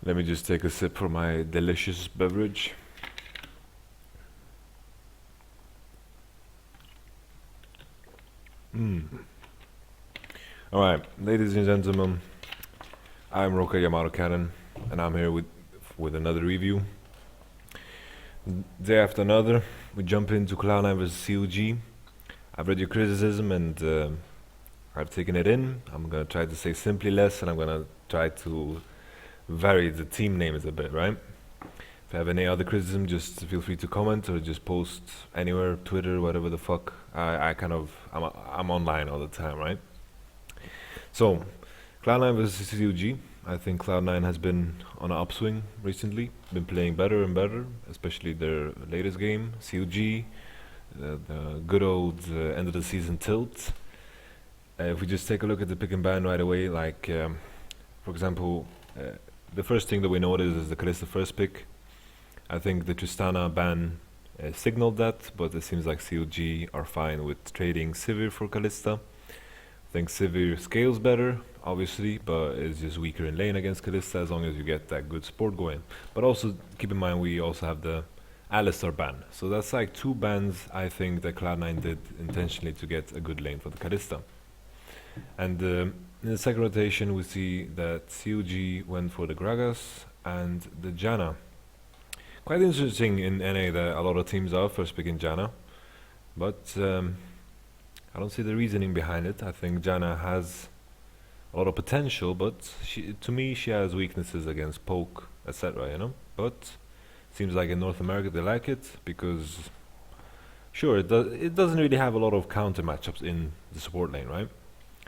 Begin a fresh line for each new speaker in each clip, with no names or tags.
Let me just take a sip for my delicious beverage. Alright, ladies and gentlemen, I'm ROC YamatoCannon, and I'm here with another review. Day after another, we jump into Cloud9 vs CLG. I've read your criticism and I've taken it in. I'm gonna try to say simply less, and I'm gonna try to vary the team names a bit, right? If you have any other criticism, just feel free to comment or just post anywhere, Twitter, whatever the fuck. I'm online all the time, right? So, Cloud9 vs CLG. I think Cloud9 has been on an upswing recently, been playing better and better, especially their latest game, CLG, the good old end of the season tilt. If we just take a look at the pick and ban right away, like, for example, the first thing that we notice is the Kalista first pick. I think the Tristana ban signaled that, but it seems like CLG are fine with trading Sivir for Kalista. I think Sivir scales better, obviously, but is just weaker in lane against Kalista as long as you get that good support going. But also keep in mind we also have the Alistar ban, so that's like two bans I think that Cloud9 did intentionally to get a good lane for the Kalista. And in the second rotation we see that CLG went for the Gragas and the Janna. Quite interesting in NA that a lot of teams are first picking Janna, but I don't see the reasoning behind it. I think Janna has a lot of potential, but to me she has weaknesses against poke, etc. You know. But seems like in North America they like it because, sure, it doesn't really have a lot of counter matchups in the support lane, right?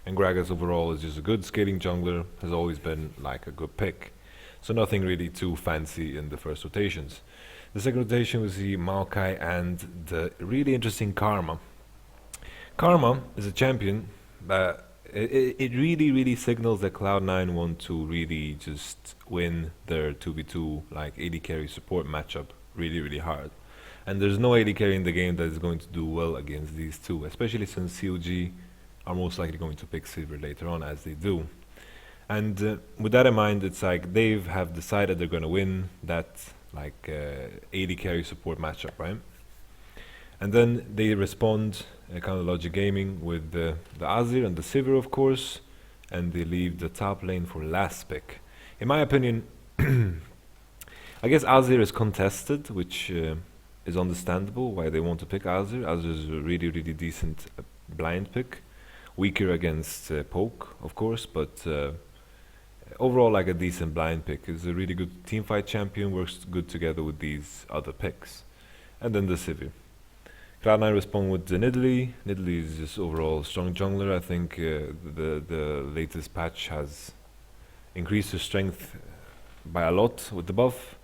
And Gragas overall is just a good scaling jungler, has always been like a good pick. So nothing really too fancy in the first rotations. The second rotation we see Maokai and the really interesting Karma. Karma is a champion that it really signals that Cloud9 want to really just win their 2v2 like AD carry support matchup really hard. And there's no AD carry in the game that is going to do well against these two, especially since CLG are most likely going to pick Silver later on, as they do. And with that in mind, it's like they have decided they're going to win that like AD carry support matchup, right? And then they respond, kind of Logic Gaming, with the Azir and the Sivir, of course, and they leave the top lane for last pick. In my opinion, I guess Azir is contested, which is understandable why they want to pick Azir. Azir is a really decent blind pick. Weaker against poke, of course, but overall like a decent blind pick. Is a really good teamfight champion, works good together with these other picks. And then the Sivir. Cloud9 respond with the Nidalee. Nidalee is just overall strong jungler. I think the latest patch has increased her strength by a lot with the buff.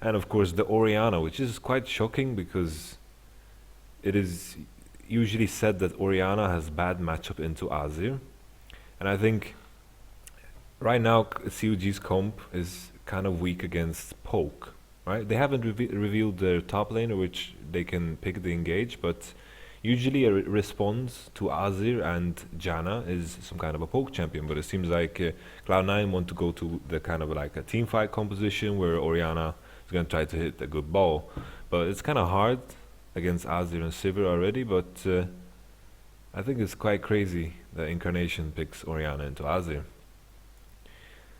And of course the Orianna, which is quite shocking because it is usually said that Orianna has bad matchup into Azir. And I think right now CLG's comp is kind of weak against poke, right? They haven't revealed their top laner, which they can pick the engage, but usually a response to Azir and Janna is some kind of a poke champion. But it seems like Cloud9 want to go to the kind of like a team fight composition where Orianna is going to try to hit a good ball. But it's kind of hard against Azir and Sivir already, but I think it's quite crazy that Incarnation picks Orianna into Azir.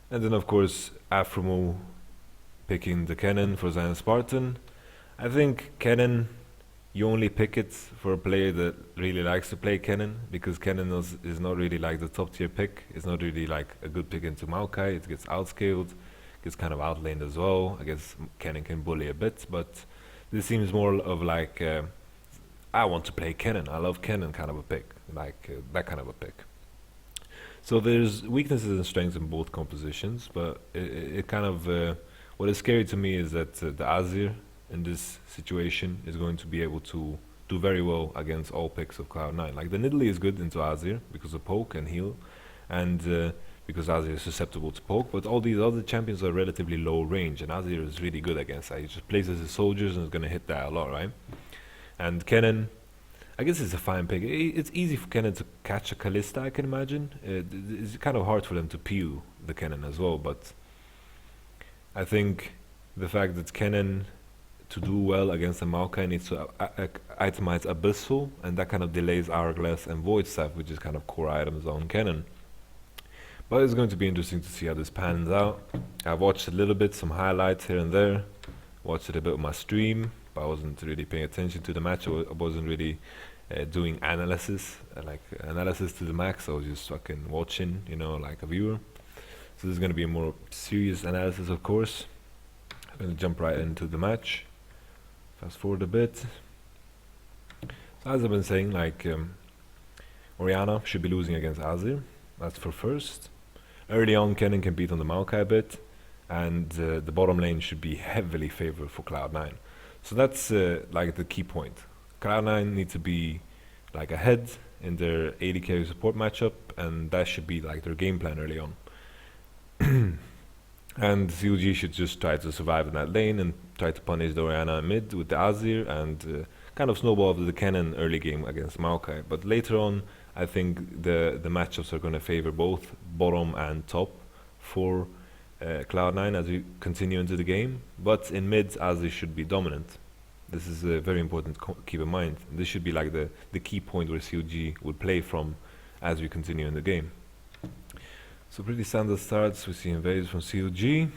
And then of course Afromo picking the Cannon for Zion Spartan. I think Cannon, you only pick it for a player that really likes to play Cannon, because Cannon is not really like the top tier pick. It's not really like a good pick into Maokai. It gets outscaled, gets kind of outlaned as well. I guess Cannon can bully a bit, but this seems more of like I want to play Cannon, I love Cannon kind of a pick, like that kind of a pick. So there's weaknesses and strengths in both compositions, but it kind of what is scary to me is that the Azir in this situation is going to be able to do very well against all picks of Cloud9. Like the Nidalee is good into Azir because of poke and heal, and because Azir is susceptible to poke, but all these other champions are relatively low range, and Azir is really good against that. He just places his soldiers and is going to hit that a lot, right? And Cannon, I guess it's a fine pick. It's easy for Cannon to catch a Kalista, I can imagine. It's kind of hard for them to peel the Cannon as well, but I think the fact that Cannon, to do well against a Maokai, needs to itemize Abyssal, and that kind of delays Hourglass and Void Staff, which is kind of core items on Cannon. But it's going to be interesting to see how this pans out. I've watched a little bit, some highlights here and there. Watched it a bit on my stream, but I wasn't really paying attention to the match. I wasn't really doing analysis, analysis to the max. I was just fucking watching, you know, like a viewer. So this is going to be a more serious analysis, of course. I'm going to jump right into the match. Fast forward a bit. So as I've been saying, like, Orianna should be losing against Azir. That's for first. Early on, Cannon can beat on the Maokai a bit, and the bottom lane should be heavily favored for Cloud9. So that's like the key point. Cloud9 need to be like ahead in their AD carry support matchup, and that should be like their game plan early on. And CLG should just try to survive in that lane and try to punish the Orianna mid with the Azir and kind of snowball the Cannon early game against Maokai. But later on, I think the matchups are going to favor both bottom and top for Cloud9 as we continue into the game. But in mid, Azir should be dominant. This is very important to keep in mind. This should be like the key point where CLG will play from as we continue in the game. So pretty standard starts. We see invades from CLG.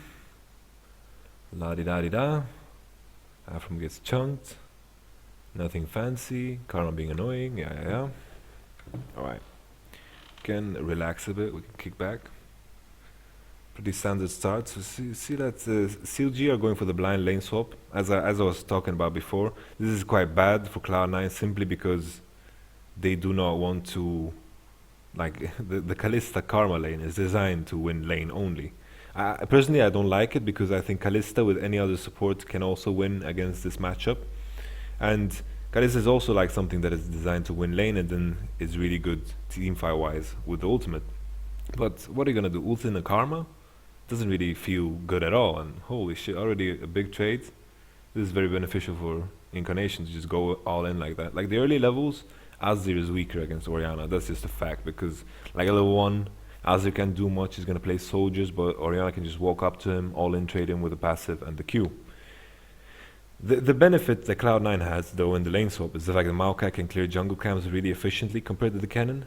La-di-da-di-da. Afram gets chunked. Nothing fancy. Karma being annoying. Yeah. Alright. Can relax a bit. We can kick back. Pretty standard start. So see that CLG are going for the blind lane swap. As I was talking about before, this is quite bad for Cloud9 simply because they do not want to, like, the Kalista Karma lane is designed to win lane only. Personally, I don't like it because I think Kalista with any other support can also win against this matchup. And Kalista is also like something that is designed to win lane and then is really good teamfight wise with the ultimate. But what are you gonna do? Ult in a Karma? Doesn't really feel good at all, and holy shit, already a big trade. This is very beneficial for Incarnation to just go all in like that. Like the early levels, Azir is weaker against Orianna. That's just a fact because like a level 1, Azir can't do much. He's gonna play soldiers, but Orianna can just walk up to him, all in, trade him with a passive and the Q. The benefit that Cloud9 has though in the lane swap is the fact that Maokai can clear jungle camps really efficiently compared to the Cannon.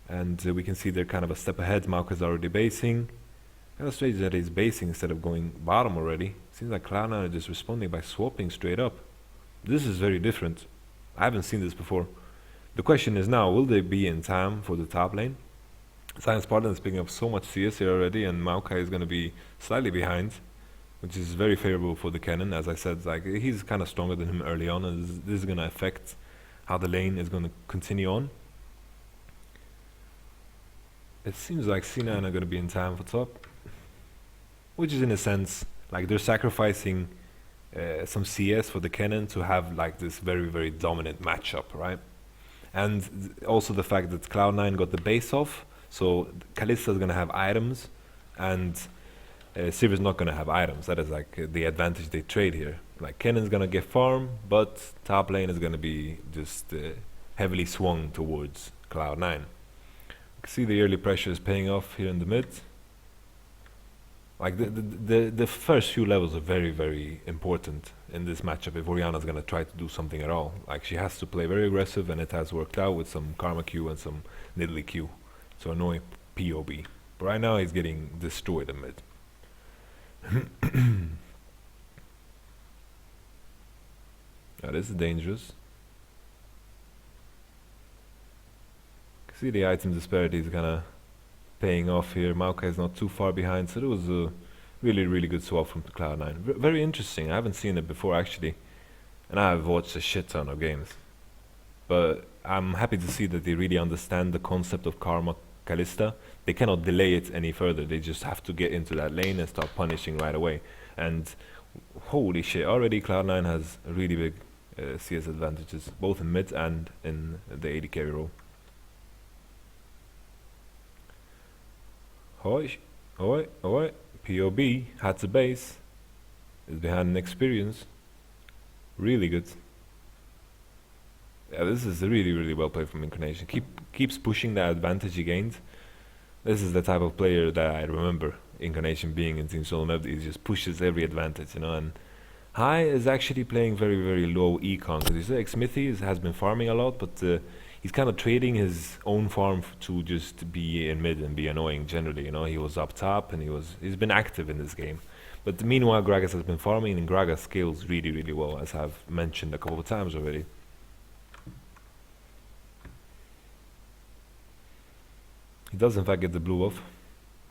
And we can see they're kind of a step ahead. Maokai's already basing. Kind of strange that he's basing instead of going bottom already. Seems like Cloud9 are just responding by swapping straight up. This is very different. I haven't seen this before. The question is now, will they be in time for the top lane? Science Spartan is picking up so much CS here already, and Maokai is going to be slightly behind, which is very favorable for the Cannon. As I said, like he's kind of stronger than him early on, and this is going to affect how the lane is going to continue on. It seems like C9 are going to be in time for top, which is in a sense like they're sacrificing some CS for the Cannon to have like this very, very dominant matchup, right? And also the fact that Cloud9 got the base off, so Kalista is going to have items, and Sivir is not going to have items. That is like the advantage they trade here. Like Cannon's going to get farm, but top lane is going to be just heavily swung towards Cloud9. You can see the early pressure is paying off here in the mid. Like the first few levels are very, very important in this matchup if Orianna's gonna try to do something at all. Like she has to play very aggressive, and it has worked out with some Karma Q and some Nidalee Q. So annoying POB. But right now he's getting destroyed in mid. Now this is dangerous. See the item disparity is kinda paying off here. Maokai is not too far behind, so it was a really, really good swap from Cloud9. Very interesting. I haven't seen it before actually, and I've watched a shit ton of games. But I'm happy to see that they really understand the concept of Karma Kalista. They cannot delay it any further. They just have to get into that lane and start punishing right away. And holy shit, already Cloud9 has really big CS advantages, both in mid and in the AD carry role. Oi, POB, had to base, is behind an experience. Really good. Yeah, this is really, really well played from Incarnation. Keeps pushing that advantage he gained. This is the type of player that I remember Incarnation being in Team YamatoMebdi, he just pushes every advantage, you know. And High is actually playing very, very low econ, because you say Smithy has been farming a lot, but he's kind of trading his own farm to just be in mid and be annoying generally, you know. He was up top and he's been active in this game. But meanwhile, Gragas has been farming, and Gragas scales really, really well, as I've mentioned a couple of times already. He does in fact get the blue buff.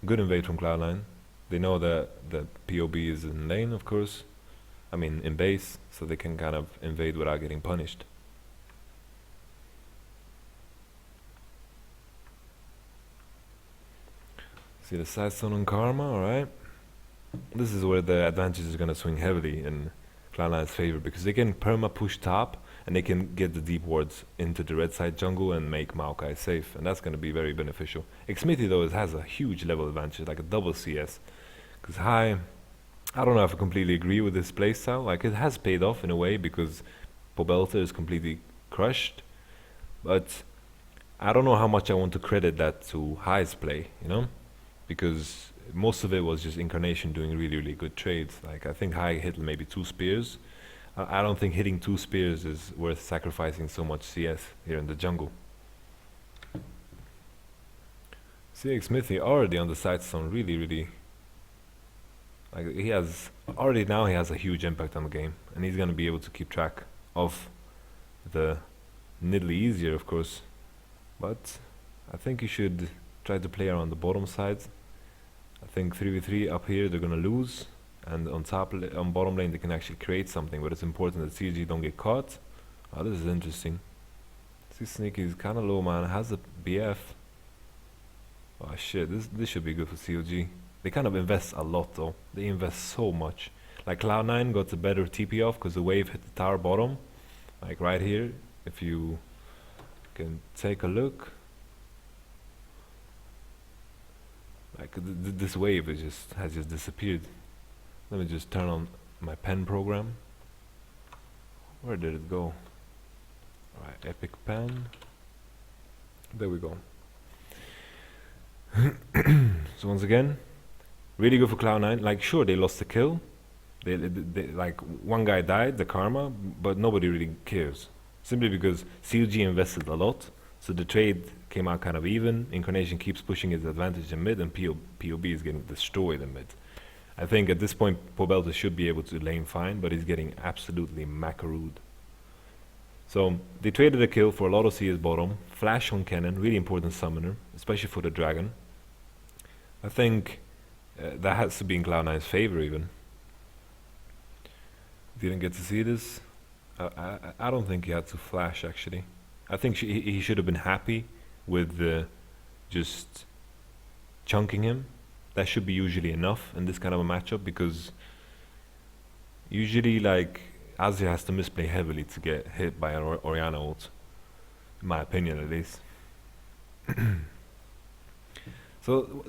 Good invade from Cloud9. They know that the POB is in lane, of course. I mean, in base, so they can kind of invade without getting punished. See the side stone on Karma, alright. This is where the advantage is going to swing heavily in Cloud9's favor, because they can perma push top, and they can get the deep wards into the red side jungle and make Maokai safe, and that's going to be very beneficial. Xmithy though has a huge level advantage, like a double CS, because High, I don't know if I completely agree with this playstyle. Like, it has paid off in a way, because Pobelta is completely crushed, but I don't know how much I want to credit that to High's play, you know, because most of it was just Incarnation doing really, really good trades. Like, I think High hit maybe 2 spears. I don't think hitting 2 spears is worth sacrificing so much CS here in the jungle. CX Smithy already on the side stone, really, really, like, he has a huge impact on the game, and he's gonna be able to keep track of the Nidalee easier, of course. But I think you should try to play around the bottom side. I think 3v3 up here they're gonna lose, and on bottom lane they can actually create something, but it's important that CLG don't get caught. Oh, this is interesting. See, Sneaky is kinda low, man, has a BF. Oh shit, this should be good for CLG. They kind of invest a lot though. They invest so much. Like, Cloud9 got a better TP off because the wave hit the tower bottom. Like right here, if you can take a look. Like this wave has just disappeared. Let me just turn on my pen program. Where did it go? Alright, epic pen. There we go. So once again, really good for Cloud9. Like, sure, they lost the kill. They like, one guy died, the Karma, but nobody really cares. Simply because CLG invested a lot, so the trade came out kind of even. Incarnation keeps pushing his advantage in mid, and POB is getting destroyed in mid. I think at this point Pobelta should be able to lane fine, but he's getting absolutely macarooned. So they traded a kill for a lot of CS bottom. Flash on Cannon, really important summoner, especially for the dragon. I think that has to be in Cloud9's favor even. Didn't get to see this. I don't think he had to flash actually. I think he should have been happy with just chunking him. That should be usually enough in this kind of a matchup, because usually, like, Azir has to misplay heavily to get hit by an Orianna ult, in my opinion at least. So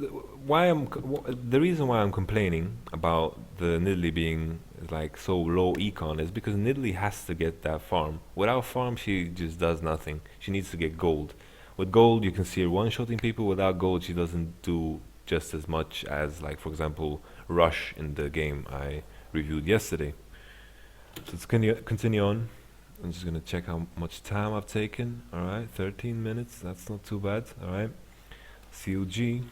the reason why I'm complaining about the Nidalee being like so low econ is because Nidalee has to get that farm. Without farm, she just does nothing. She needs to get gold. With gold, you can see her one-shotting people. Without gold, she doesn't do just as much as, like, for example, Rush in the game I reviewed yesterday. So let's continue on. I'm just gonna check how much time I've taken. Alright, 13 minutes, that's not too bad. Alright, CLG.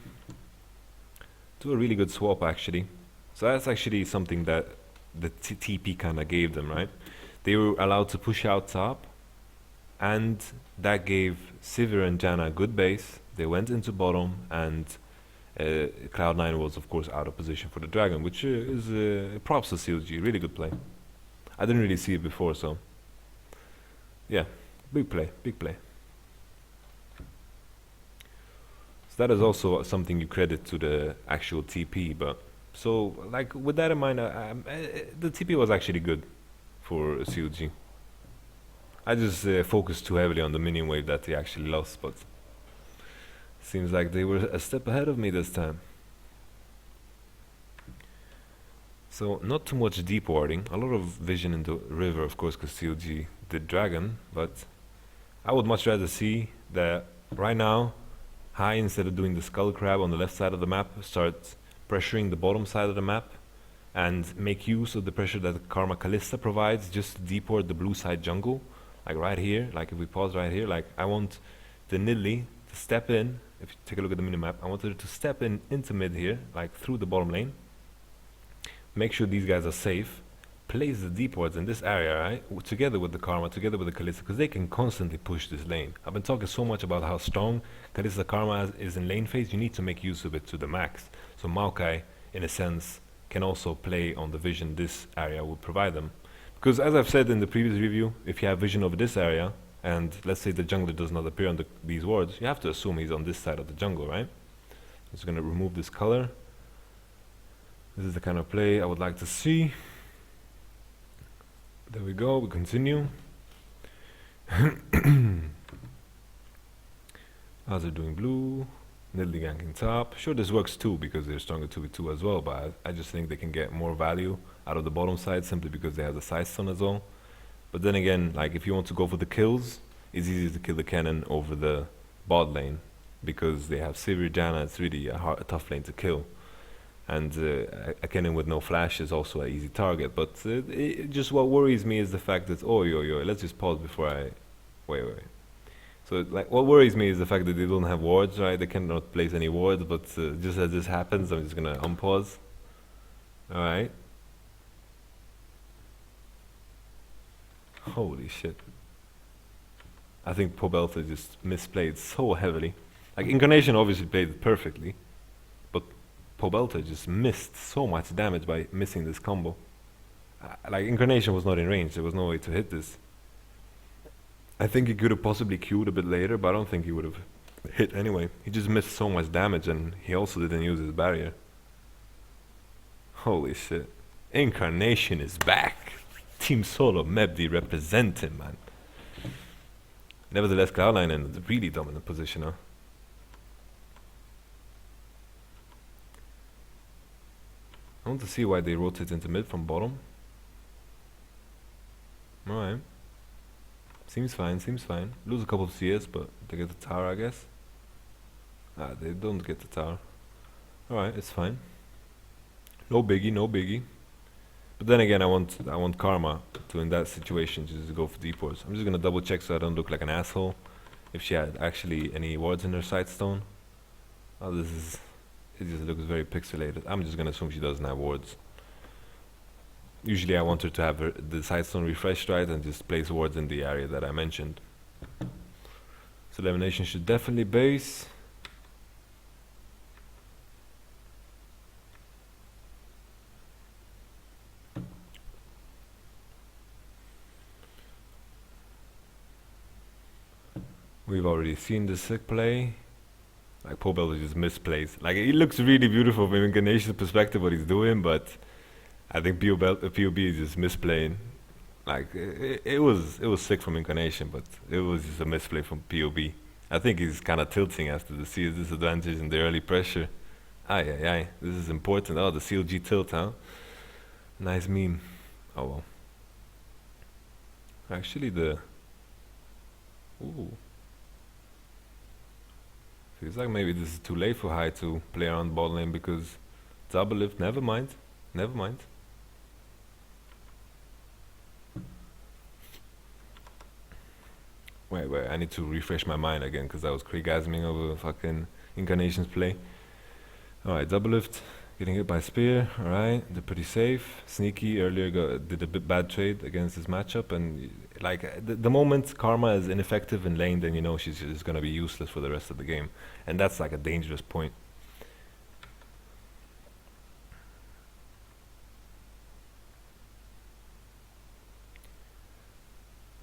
Do a really good swap actually. So that's actually something that the TP kinda gave them, right? They were allowed to push out top, and that gave Sivir and Janna a good base. They went into bottom, and Cloud9 was of course out of position for the dragon, which is props to CLG, really good play. I didn't really see it before, so yeah, big play, big play. So that is also something you credit to the actual TP, but so, like, with that in mind, the TP was actually good for CLG. I just focused too heavily on the minion wave that they actually lost, but seems like they were a step ahead of me this time. So not too much deep warding, a lot of vision in the river, of course, because CLG did dragon, but I would much rather see that right now High, instead of doing the skull crab on the left side of the map, start pressuring the bottom side of the map and make use of the pressure that the Karma Kalista provides just to deport the blue side jungle. Like right here, like if we pause right here, like I want the Nidalee to step in. If you take a look at the minimap, I wanted it to step in into mid here, like through the bottom lane. Make sure these guys are safe. Place the deports in this area, right? Together with the Karma, together with the Kalista, because they can constantly push this lane. I've been talking so much about how strong Kalista Karma is in lane phase. You need to make use of it to the max. So Maokai, in a sense, can also play on the vision this area will provide them. Because as I've said in the previous review, if you have vision over this area, and let's say the jungler does not appear on these wards, you have to assume he's on this side of the jungle, right? I'm just going to remove this color. This is the kind of play I would like to see. There we go, we continue. As they're doing blue, Nidalee ganking top. Sure, this works too because they're stronger 2v2 as well, but I just think they can get more value out of the bottom side simply because they have the side stun as well. But then again, like if you want to go for the kills, it's easy to kill the cannon over the bot lane because they have Sivir Janna. It's really a tough lane to kill. And a cannon with no flash is also an easy target. But just what worries me is the fact that, let's just pause before I... Wait. So, like, what worries me is the fact that they don't have wards, right? They cannot place any wards, but just as this happens, I'm just gonna unpause. Alright. Holy shit. I think Pobelta just misplayed so heavily. Like, Incarnation obviously played it perfectly, but Pobelta just missed so much damage by missing this combo. Like, Incarnation was not in range, there was no way to hit this. I think he could have possibly queued a bit later, but I don't think he would have hit anyway. He just missed so much damage and he also didn't use his barrier. Holy shit. Incarnation is back. Team YamatoMebdi representing, man. Nevertheless, Cloud9 in a really dominant position, huh? I want to see why they rotate into mid from bottom. Alright. Seems fine, seems fine. Lose a couple of CS, but they get the tower, I guess. They don't get the tower. Alright, it's fine. No biggie, no biggie. But then again, I want Karma to, in that situation, just go for deports. I'm just gonna double check so I don't look like an asshole. If she had actually any wards in her sightstone. Oh, it just looks very pixelated. I'm just gonna assume she doesn't have wards. Usually I want her to have the sidestone refreshed, right, and just place wards in the area that I mentioned. So elimination should definitely base. We've already seen the sick play. Like Pobelta just misplaced. Like it looks really beautiful from Incarnation's perspective what he's doing, but I think POB is just misplaying. Like it was sick from Incarnation, but it was just a misplay from POB. I think he's kind of tilting after the CS disadvantage and the early pressure. Aye, this is important. Oh, the CLG tilt, huh? Nice meme. Oh well. Actually, ooh. Feels like maybe this is too late for High to play around bot lane because double lift. Never mind. Wait, I need to refresh my mind again because I was cregasming over fucking Incarnation's play. Alright, double lift, getting hit by spear, alright, they're pretty safe. Sneaky earlier did a bit bad trade against this matchup, and like the moment Karma is ineffective in lane, then you know she's just gonna be useless for the rest of the game. And that's like a dangerous point.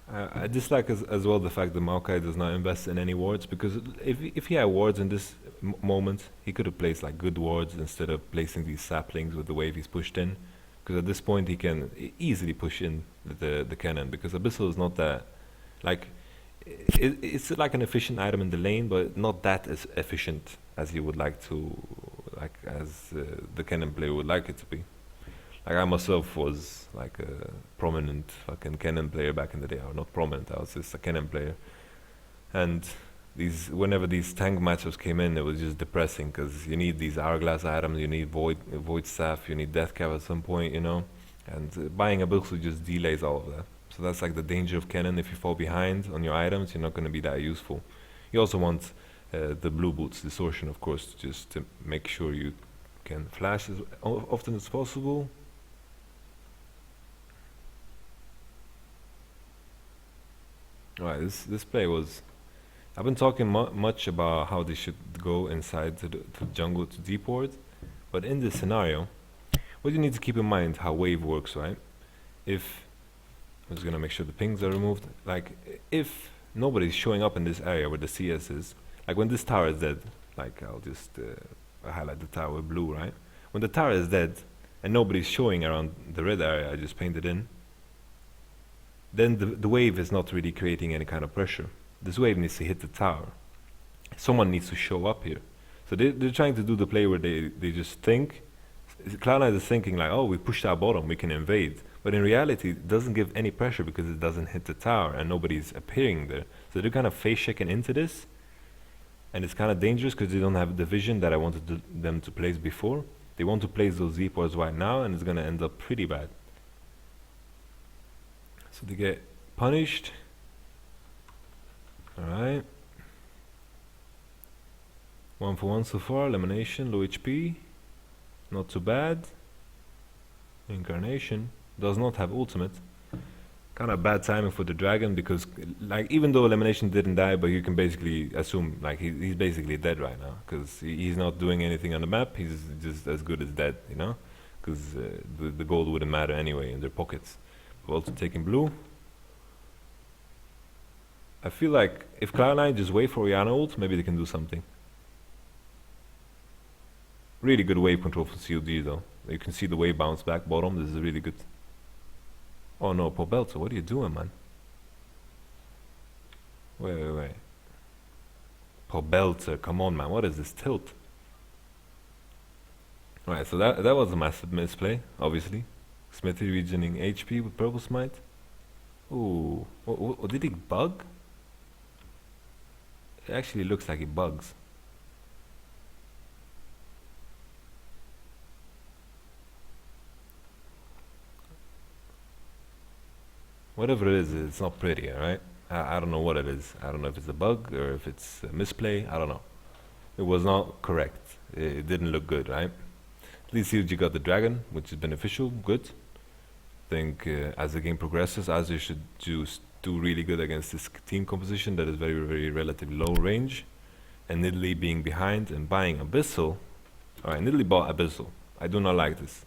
I dislike as well the fact that Maokai does not invest in any wards, because if he had wards in this moment, he could have placed like good wards instead of placing these saplings with the wave he's pushed in. Because at this point he can easily push in the cannon, because Abyssal is not that, like, it's like an efficient item in the lane, but not that as efficient as you would like to, like as the cannon player would like it to be. Like I myself was like a prominent fucking cannon player back in the day. Or not prominent, I was just a cannon player. And whenever these tank matchups came in, it was just depressing because you need these hourglass items, you need void staff, you need death cap at some point, you know, and buying a Bilsu just delays all of that. So that's like the danger of Cannon. If you fall behind on your items, you're not going to be that useful. You also want the blue boots distortion, of course, just to make sure you can flash as often as possible. Alright, this play was. I've been talking much about how they should go inside to jungle to deep ward, but in this scenario, what you need to keep in mind how wave works, right? If I'm just gonna make sure the pings are removed. Like if nobody's showing up in this area where the CS is, like when this tower is dead, like I'll just highlight the tower with blue, right? When the tower is dead and nobody's showing around the red area I just painted in, then the wave is not really creating any kind of pressure. This wave needs to hit the tower. Someone needs to show up here. So they're trying to do the play where they just think. Cloud9 is thinking like, oh, we pushed our bottom, we can invade. But in reality, it doesn't give any pressure because it doesn't hit the tower and nobody's appearing there. So they're kind of face checking into this. And it's kind of dangerous because they don't have the vision that I wanted them to place before. They want to place those Z-ports right now and it's going to end up pretty bad. So they get punished. Alright. 1 for 1 so far. Elimination, low HP. Not too bad. Incarnation does not have ultimate. Kind of bad timing for the dragon because, like, even though elimination didn't die, but you can basically assume like he's basically dead right now because he's not doing anything on the map. He's just as good as dead, you know, because the gold wouldn't matter anyway in their pockets. We're also taking blue. I feel like if Cloud9 just wait for Rihanna ult, maybe they can do something. Really good wave control for CLG though. You can see the wave bounce back bottom. This is really good. Oh no, Pobelter, what are you doing, man? Wait. Pobelter, come on, man. What is this tilt? Alright, so that was a massive misplay, obviously. Smithy regening HP with purple smite. Ooh, what did he bug? It actually looks like he bugs. Whatever it is, it's not pretty, alright? I don't know what it is. I don't know if it's a bug or if it's a misplay. I don't know. It was not correct. It didn't look good, right? At least CLG got the dragon, which is beneficial, good. I think as the game progresses, Azir should just do really good against this team composition that is very, very relatively low range. And Nidalee being behind and buying Abyssal. Alright, Nidalee bought Abyssal. I do not like this.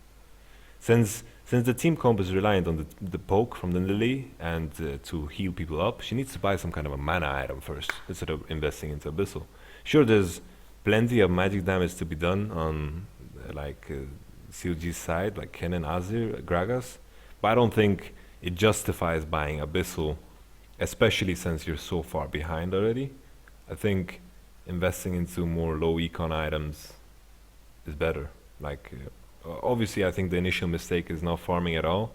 Since the team comp is reliant on the poke from the Nidalee and to heal people up, she needs to buy some kind of a mana item first instead of investing into Abyssal. Sure, there's plenty of magic damage to be done on CLG's side, like Cannon, Azir, Gragas, but I don't think it justifies buying Abyssal, especially since you're so far behind already. I think investing into more low econ items is better. Obviously, I think the initial mistake is not farming at all.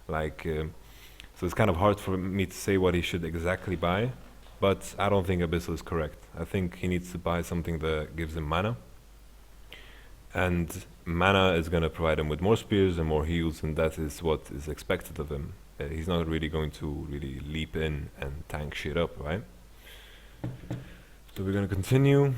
So it's kind of hard for me to say what he should exactly buy, but I don't think Abyssal is correct. I think he needs to buy something that gives him mana. And mana is going to provide him with more spears and more heals, and that is what is expected of him. He's not really going to really leap in and tank shit up, right? So we're going to continue.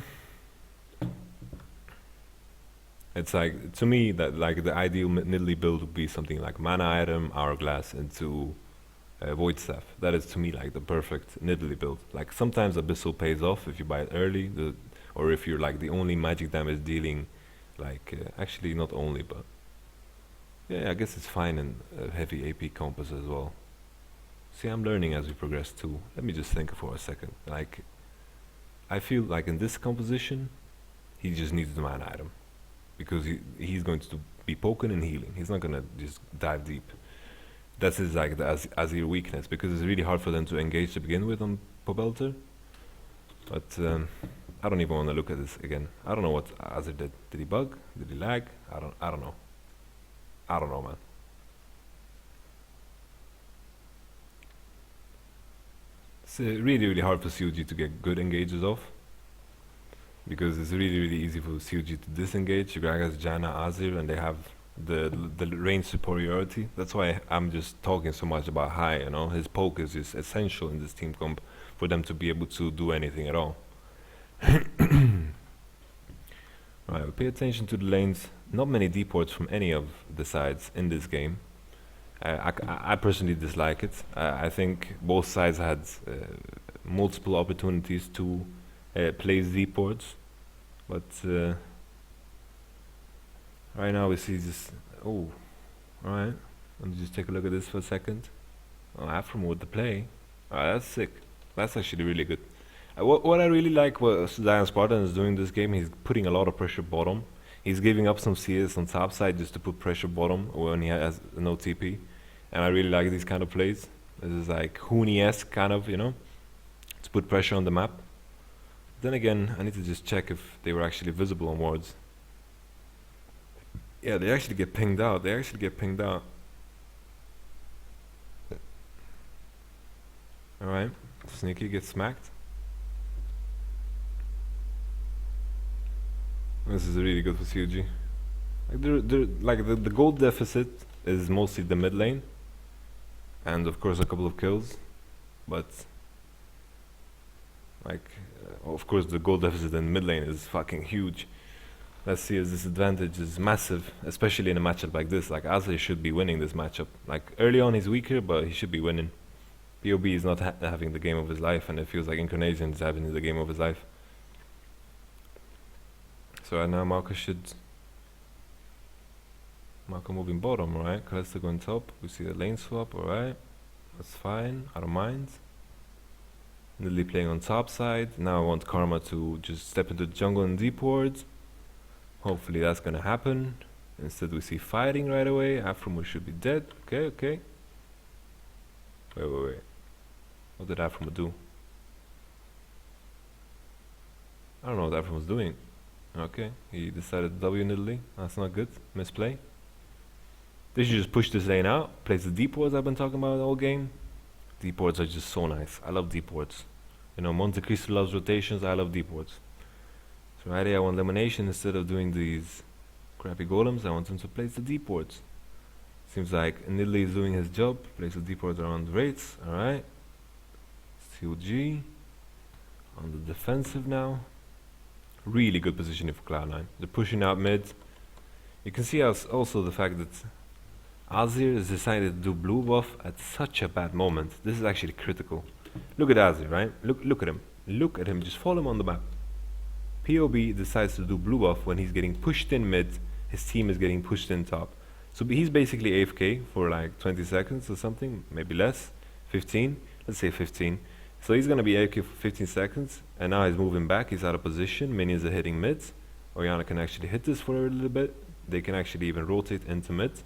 It's like, to me, that like the ideal Nidalee build would be something like mana item, hourglass into void staff. That is to me like the perfect Nidalee build. Like sometimes Abyssal pays off if you buy it early, or if you're like the only magic damage dealing, actually not only, but yeah, I guess it's fine in heavy AP compass as well. See, I'm learning as we progress too. Let me just think for a second. Like, I feel like in this composition, he just needs the mana item. Because he's going to be poking and healing. He's not going to just dive deep. That's his like the Azir weakness, because it's really hard for them to engage to begin with on Pobelter. But I don't even want to look at this again. I don't know what Azir did. Did he bug? Did he lag? I don't know. I don't know, man. It's really, really hard for CLG to get good engages off, because it's really, really easy for CLG to disengage. Gragas, Janna, Azir, and they have the range superiority. That's why I'm just talking so much about High, you know. His poke is just essential in this team comp for them to be able to do anything at all. Right, we pay attention to the lanes. Not many deports from any of the sides in this game. I personally dislike it. I think both sides had multiple opportunities to place deports, but right now we see this. Oh, alright. Let me just take a look at this for a second. Oh, Afram with the play. That's sick. That's actually really good. What I really like what Zion Spartan is doing this game, he's putting a lot of pressure bottom. He's giving up some CS on top side just to put pressure bottom when he has no TP. And I really like these kind of plays. This is like Hooney-esque kind of, you know, to put pressure on the map. Then again, I need to just check if they were actually visible on wards. Yeah, they actually get pinged out. They actually get pinged out. Alright, Sneaky gets smacked. This is really good for CLG. Like the gold deficit is mostly the mid lane, and of course a couple of kills, but like of course the gold deficit in mid lane is fucking huge. Let's see, his disadvantage is massive, especially in a matchup like this. Like Azir should be winning this matchup. Like early on he's weaker, but he should be winning. POB is not having the game of his life, and it feels like Incarnation is having the game of his life. So right now Marco moving bottom, right? Kalista going top. We see the lane swap, alright. That's fine, I don't mind. Lily playing on top side. Now I want Karma to just step into the jungle and deep wards. Hopefully that's gonna happen. Instead we see fighting right away. Afromo should be dead. Okay. Wait. What did Afromo do? I don't know what Afromo's doing. Okay, he decided to W Nidalee. That's not good. Misplay. They should just push this lane out. Plays the deep wards I've been talking about all game. Deep wards are just so nice. I love deep wards. You know, Monte Cristo loves rotations. I love deep wards. So right here I want elimination instead of doing these crappy golems. I want him to place the deep wards. Seems like Nidalee is doing his job. Place the deep wards around the rates. Alright. CLG on the defensive now. Really good positioning for Cloud9. They're pushing out mid. You can see also the fact that Azir has decided to do blue buff at such a bad moment. This is actually critical. Look at Azir, right? Look at him. Look at him. Just follow him on the map. POB decides to do blue buff when he's getting pushed in mid. His team is getting pushed in top. So he's basically AFK for like 20 seconds or something, maybe less. 15. Let's say 15. So he's gonna be AFK for 15 seconds, and now he's moving back, he's out of position, minions are hitting mid. Orianna can actually hit this for a little bit. They can actually even rotate into mid.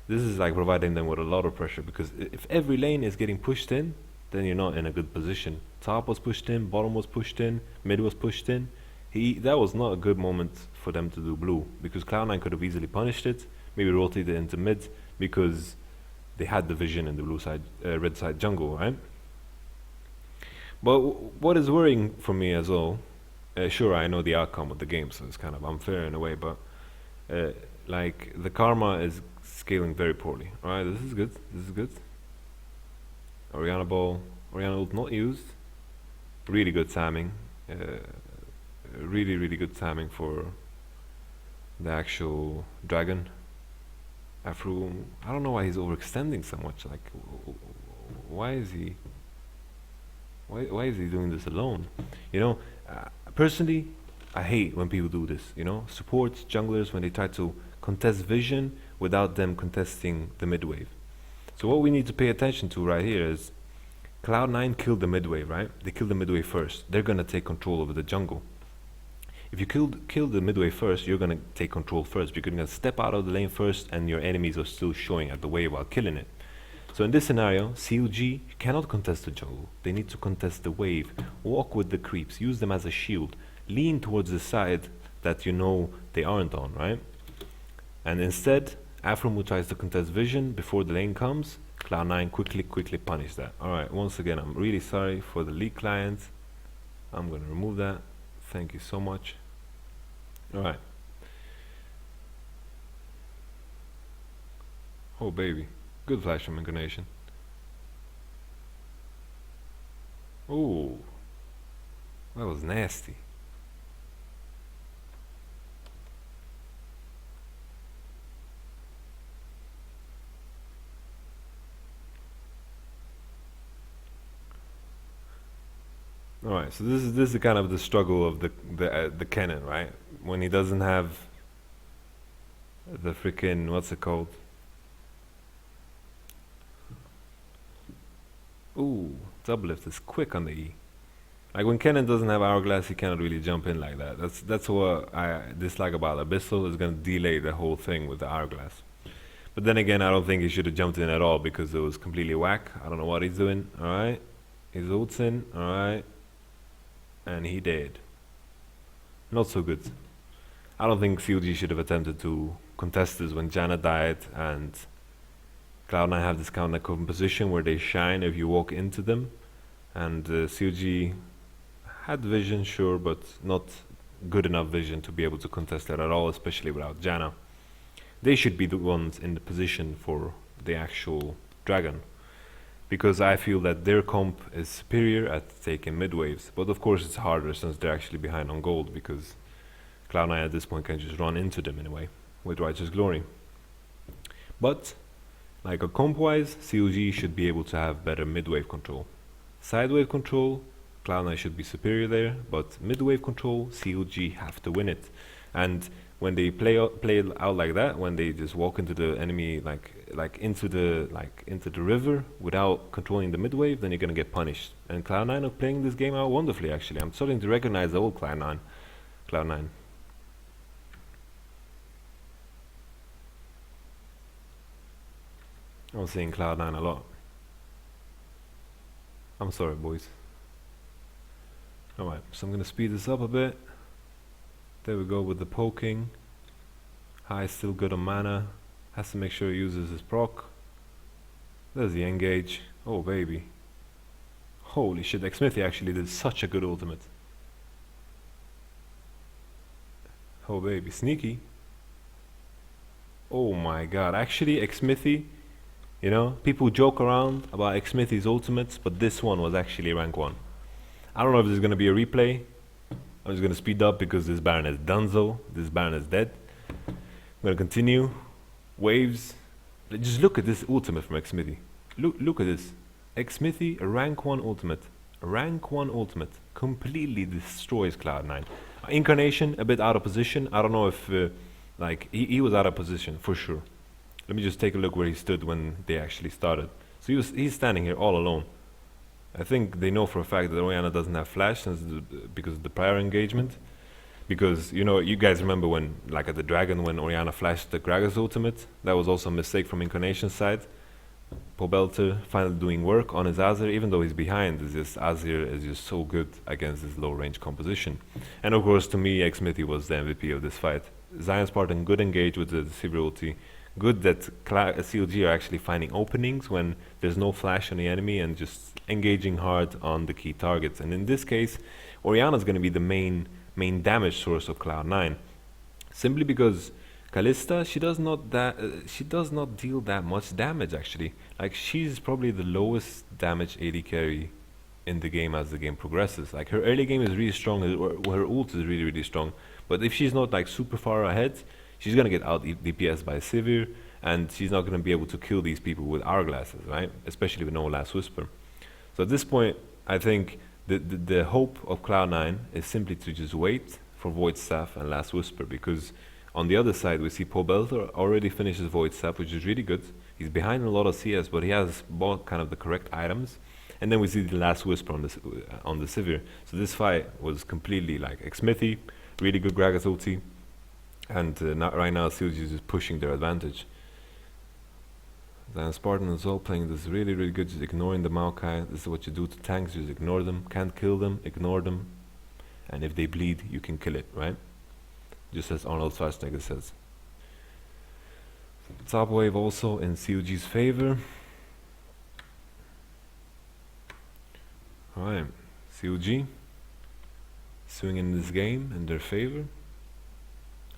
This is like providing them with a lot of pressure, because if every lane is getting pushed in, then you're not in a good position. Top was pushed in, bottom was pushed in, mid was pushed in. That was not a good moment for them to do blue, because Cloud9 could have easily punished it, maybe rotated into mid, because they had the vision in the blue side, red side jungle, right? But what is worrying for me as well, sure I know the outcome of the game, so it's kind of unfair in a way, but like the Karma is scaling very poorly. Alright, this is good. Orianna ball, Orianna ult not used. Really good timing. Really good timing for the actual dragon. Afro, I don't know why he's overextending so much. Like, why is he doing this alone? You know, personally, I hate when people do this. You know, supports, junglers, when they try to contest vision without them contesting the mid wave. So what we need to pay attention to right here is Cloud9 killed the mid wave, right? They killed the mid wave first. They're gonna take control over the jungle. If you kill the mid wave first, you're gonna take control first. You're gonna step out of the lane first, and your enemies are still showing at the wave while killing it. So in this scenario, CLG cannot contest the jungle. They need to contest the wave. Walk with the creeps. Use them as a shield. Lean towards the side that you know they aren't on, right? And instead, Afromu tries to contest vision before the lane comes. Cloud9 quickly punish that. Alright, once again, I'm really sorry for the leak client. I'm gonna remove that. Thank you so much. Alright. Oh baby, good flash from Incarnation. Ooh, that was nasty. Alright, so this is the kind of the struggle of the cannon, right? When he doesn't have the freaking, what's it called? Ooh, double lift is quick on the E. Like when Cannon doesn't have hourglass, he cannot really jump in like that. That's what I dislike about Abyssal. Is gonna delay the whole thing with the hourglass. But then again, I don't think he should have jumped in at all because it was completely whack. I don't know what he's doing. All right, he's ults in. All right, and he did. Not so good. I don't think CLG should have attempted to contest this when Janna died and Cloud9 have this counter composition where they shine if you walk into them, and CLG had vision, sure, but not good enough vision to be able to contest that at all, especially without Janna. They should be the ones in the position for the actual dragon, because I feel that their comp is superior at taking mid waves, but of course it's harder since they're actually behind on gold, because Cloud9 at this point can just run into them in a way with Righteous Glory. But like a comp-wise, CLG should be able to have better mid-wave control. Side-wave control, Cloud9 should be superior there, but mid-wave control, CLG have to win it. And when they play it out like that, when they just walk into the enemy into the river without controlling the mid-wave, then you're gonna get punished. And Cloud9 are playing this game out wonderfully. Actually, I'm starting to recognize the old Cloud9. I'm saying Cloud9 a lot. I'm sorry, boys. Alright, so I'm gonna speed this up a bit. There we go with the poking. High still good on mana. Has to make sure he uses his proc. There's the engage. Oh baby. Holy shit, Xmithy actually did such a good ultimate. Oh baby, sneaky. Oh my god, actually Xmithy, you know, people joke around about Xmithy's ultimates, but this one was actually rank 1. I don't know if this is going to be a replay. I'm just going to speed up because this Baron is donezo. This Baron is dead. I'm going to continue. Waves. Just look at this ultimate from Xmithy. Look at this. Xmithy, a rank 1 ultimate. A rank 1 ultimate. Completely destroys Cloud9. Incarnation, a bit out of position. I don't know if, he was out of position, for sure. Let me just take a look where he stood when they actually started. So he's standing here all alone. I think they know for a fact that Orianna doesn't have flash because of the prior engagement. Because, you know, you guys remember when, like at the Dragon, when Orianna flashed the Gragas ultimate? That was also a mistake from Incarnation's side. Pobelter finally doing work on his Azir, even though he's behind. Azir is just so good against this low range composition. And of course, to me, Xmithy was the MVP of this fight. Zion Spartan good engage with the Deceiver ulti. Good that CLG are actually finding openings when there's no flash on the enemy and just engaging hard on the key targets. And in this case, Orianna is going to be the main damage source of Cloud9, simply because Kalista, she does not deal that much damage actually. Like, she's probably the lowest damage AD carry in the game as the game progresses. Like, her early game is really strong, her ult is really strong, but if she's not like super far ahead, she's gonna get out DPS by Sivir, and she's not gonna be able to kill these people with hourglasses, right? Especially with no Last Whisper. So at this point, I think the hope of Cloud9 is simply to just wait for Void Staff and Last Whisper, because on the other side we see Pobelter already finishes Void Staff, which is really good. He's behind a lot of CS, but he has bought kind of the correct items. And then we see the Last Whisper on the Sivir. So this fight was completely like Xmithy, really good Gragas ulti. And right now CLG is just pushing their advantage. Then Spartan as well playing this really good, just ignoring the Maokai. This is what you do to tanks, just ignore them. Can't kill them, ignore them. And if they bleed, you can kill it, right? Just as Arnold Schwarzenegger says. Top wave also in CLG's favor. Alright, CLG swinging this game in their favor.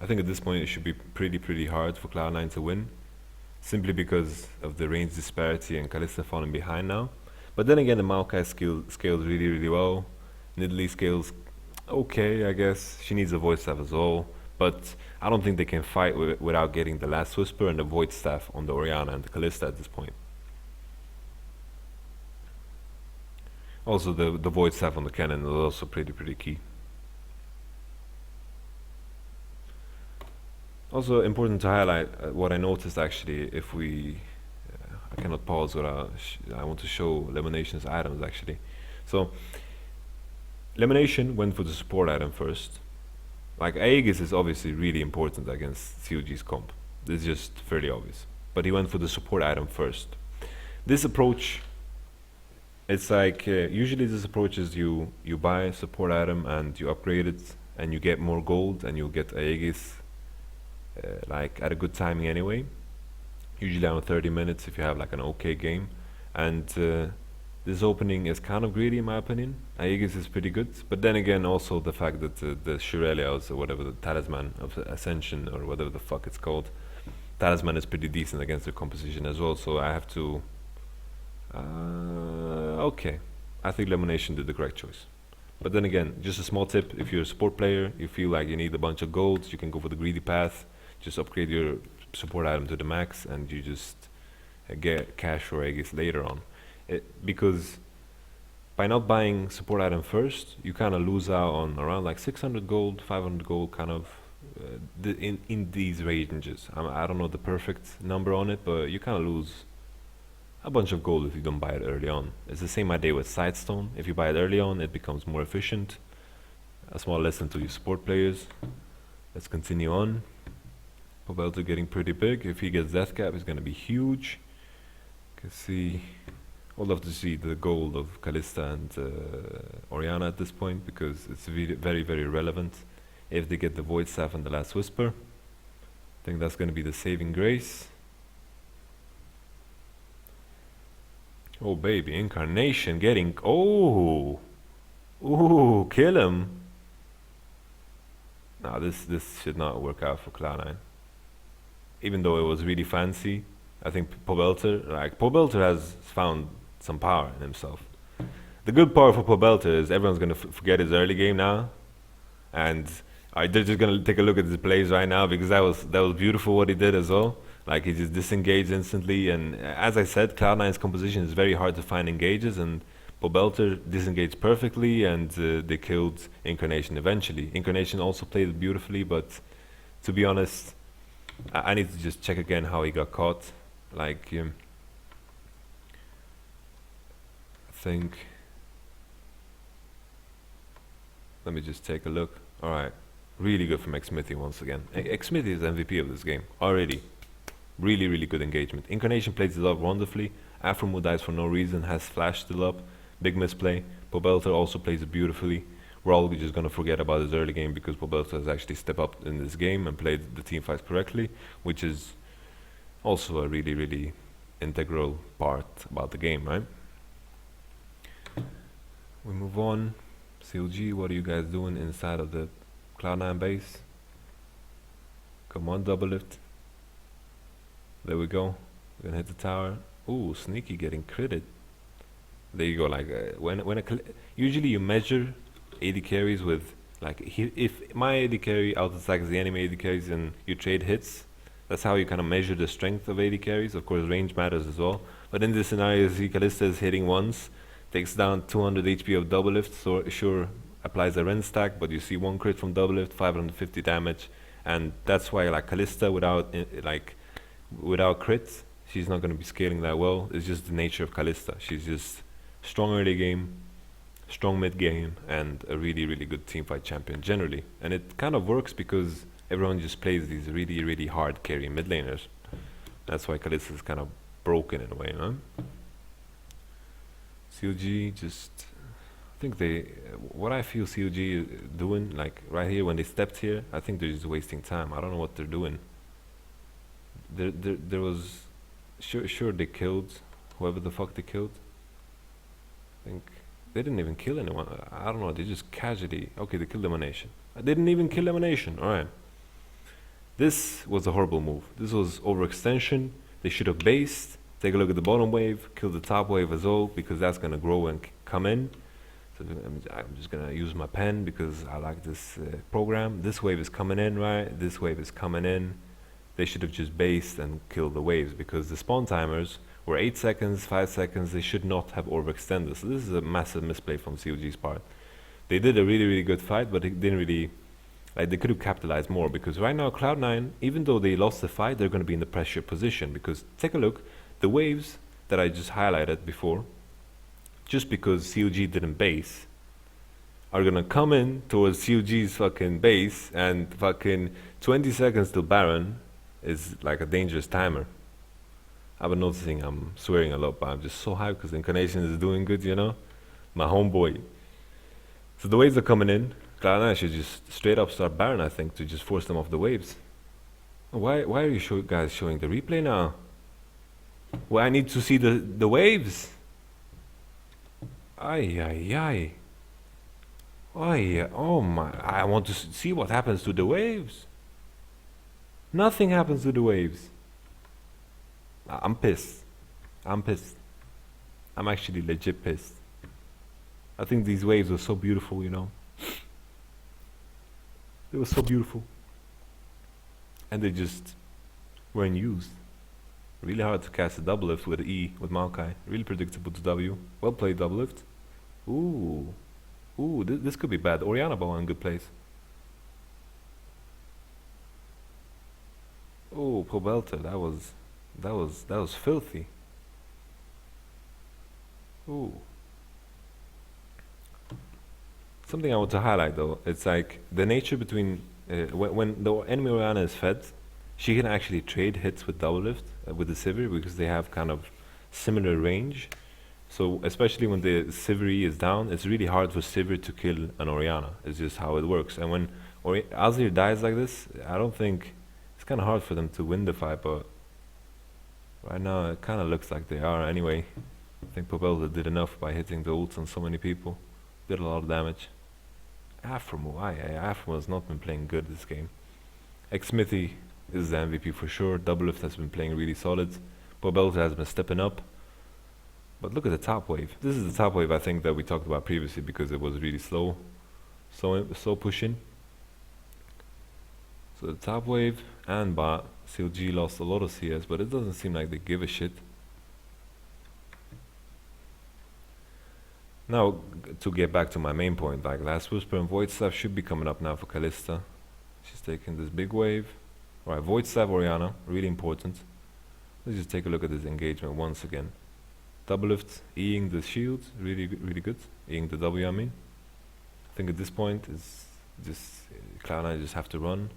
I think at this point it should be pretty hard for Cloud9 to win, simply because of the range disparity and Kalista falling behind now. But then again, the Maokai scales really well. Nidalee scales okay, I guess. She needs a void staff as well, but I don't think they can fight without getting the last whisper and the void staff on the Orianna and the Kalista at this point. Also, the void staff on the cannon is also pretty key. Also important to highlight what I noticed actually. If we, I cannot pause without I want to show Elimination's items actually. So Elimination went for the support item first. Like Aegis is obviously really important against CLG's comp. This is just fairly obvious. But he went for the support item first. This approach, it's like usually this approach is you buy a support item and you upgrade it and you get more gold and you get Aegis like at a good timing anyway. Usually around 30 minutes if you have like an okay game. And this opening is kind of greedy in my opinion. Aegis is pretty good, but then again also the fact that the Shurelios or whatever, the Talisman of Ascension or whatever the fuck it's called, Talisman is pretty decent against their composition as well, so I have to okay, I think Elimination did the correct choice. But then again, just a small tip, if you're a support player, you feel like you need a bunch of golds, you can go for the greedy path, just upgrade your support item to the max and you just get cash for Aegis later on. Because by not buying support item first, you kind of lose out on around like 600 gold, 500 gold kind of in these ranges. I don't know the perfect number on it, but you kind of lose a bunch of gold if you don't buy it early on. It's the same idea with Sidestone. If you buy it early on, it becomes more efficient. A small lesson to you support players. Let's continue on. Pobelter getting pretty big. If he gets Death Cap, it's going to be huge. You can see, I'd love to see the gold of Kalista and Orianna at this point, because it's very relevant. If they get the Void Staff and the Last Whisper, I think that's going to be the saving grace. Oh baby, Incarnation getting, oh, ooh, kill him. Nah, this should not work out for Cloud9. Even though it was really fancy, I think Pobelter has found some power in himself. The good part for Pobelter is everyone's gonna forget his early game now, and they're just gonna take a look at his plays right now, because that was beautiful what he did as well. Like he just disengaged instantly, and as I said, Cloud9's composition is very hard to find engages, and Pobelter disengaged perfectly, and they killed Incarnation eventually. Incarnation also played it beautifully, but to be honest, I need to just check again how he got caught. Like, I think, let me just take a look. Alright, really good from Xmithy once again. Xmithy is MVP of this game already. Really good engagement. Incarnation plays it up wonderfully. Afromu dies for no reason, has Flash still up. Big misplay. Pobelter also plays it beautifully. We're all just going to forget about his early game because Pobelter has actually stepped up in this game and played the team fights correctly, which is also a really integral part about the game, right? We move on. CLG, what are you guys doing inside of the Cloud9 base? Come on, double lift. There we go. We're gonna hit the tower. Ooh, Sneaky getting critted. There you go. Like usually you measure AD carries with like if my AD carry out attacks the enemy AD carries and you trade hits. That's how you kind of measure the strength of AD carries. Of course, range matters as well. But in this scenario, see Kalista is hitting once, takes down 200 HP of double lift. So sure, applies a Ren stack, but you see one crit from double lift, 550 damage, and that's why like Kalista without crit, she's not going to be scaling that well. It's just the nature of Kalista. She's just strong early game, strong mid game, and a really good teamfight champion generally. And it kind of works because everyone just plays these really hard carry mid laners. That's why Kalista is kind of broken in a way, huh? CLG just, I think what I feel CLG is doing, like right here when they stepped here, I think they're just wasting time. I don't know what they're doing. there was sure they killed whoever the fuck they killed. I think they didn't even kill anyone. I don't know. They just casually. Okay, they killed Emanation. I didn't even kill Emanation. All right. This was a horrible move. This was overextension. They should have based. Take a look at the bottom wave. Kill the top wave as well because that's gonna grow and come in. So I'm just gonna use my pen because I like this program. This wave is coming in, right? This wave is coming in. They should have just based and killed the waves because the spawn timers were 8 seconds, 5 seconds. They should not have overextended. So this is a massive misplay from CLG's part. They did a really good fight, but it didn't really, like, they could have capitalized more because right now Cloud9, even though they lost the fight, they're going to be in the pressure position because take a look, the waves that I just highlighted before, just because CLG didn't base, are going to come in towards CLG's fucking base and fucking 20 seconds till Baron is like a dangerous timer. I've been noticing I'm swearing a lot, but I'm just so hyped because Incarnation is doing good, you know? My homeboy. So the waves are coming in. Cloud9 should just straight up start Baron, I think, to just force them off the waves. Why are you guys showing the replay now? Well, I need to see the waves. Ay. Oh my, I want to see what happens to the waves. Nothing happens to the waves. I'm pissed. I'm actually legit pissed. I think these waves were so beautiful, you know. They were so beautiful. And they just weren't used. Really hard to cast a double lift with E with Maokai. Really predictable to W. Well played double lift. Ooh, this could be bad. Orianna ball in good place. Oh, Pobelter, that was filthy. Ooh. Something I want to highlight though, it's like the nature between when the enemy Orianna is fed, she can actually trade hits with double lift with the Sivir because they have kind of similar range. So especially when the Sivir is down, it's really hard for Sivir to kill an Orianna. It's just how it works. And when Azir dies like this, I don't think it's kind of hard for them to win the fight. But right now it kind of looks like they are. Anyway, I think Pobelta did enough by hitting the ults on so many people. Did a lot of damage. Afromo has not been playing good this game. Xmithy is the MVP for sure. Doublelift has been playing really solid. Pobelta has been stepping up. But look at the top wave. This is the top wave I think that we talked about previously because it was really slow. So pushing. So the top wave and bot. CLG lost a lot of CS, but it doesn't seem like they give a shit. Now, to get back to my main point, like Last Whisper and Void Staff should be coming up now for Kalista. She's taking this big wave. Alright, Void Staff Orianna, really important. Let's just take a look at this engagement once again. Double lift, Eing the shield, really good. Eing the W, I mean. I think at this point, it's just Cloud9 just have to run.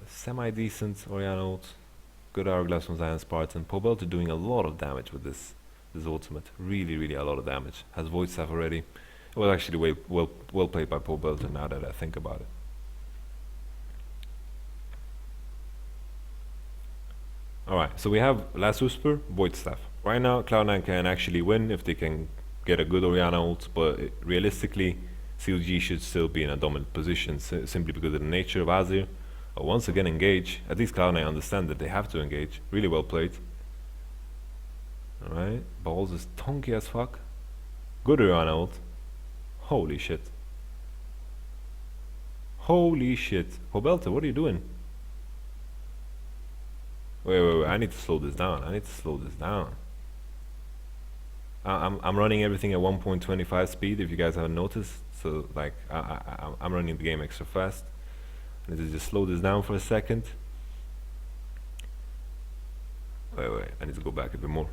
Semi-decent Orianna ult. Good Hourglass from Zion Spartan. Pobelta doing a lot of damage with this ultimate. Really a lot of damage. Has Void Staff already. It was actually well played by Pobelta now that I think about it. Alright, so we have Last Whisper, Void Staff. Right now, Cloud9 can actually win if they can get a good Orianna ult, but realistically, CLG should still be in a dominant position simply because of the nature of Azir. Once again, engage. At least Cloud9 understand that they have to engage. Really well played. Alright, Balls is tonky as fuck. Good Orianna ult. Holy shit. Holy shit. Pobelta, what are you doing? Wait, I need to slow this down. I'm running everything at 1.25 speed if you guys haven't noticed. So like I'm running the game extra fast. I need to just slow this down for a second. Wait, I need to go back a bit more.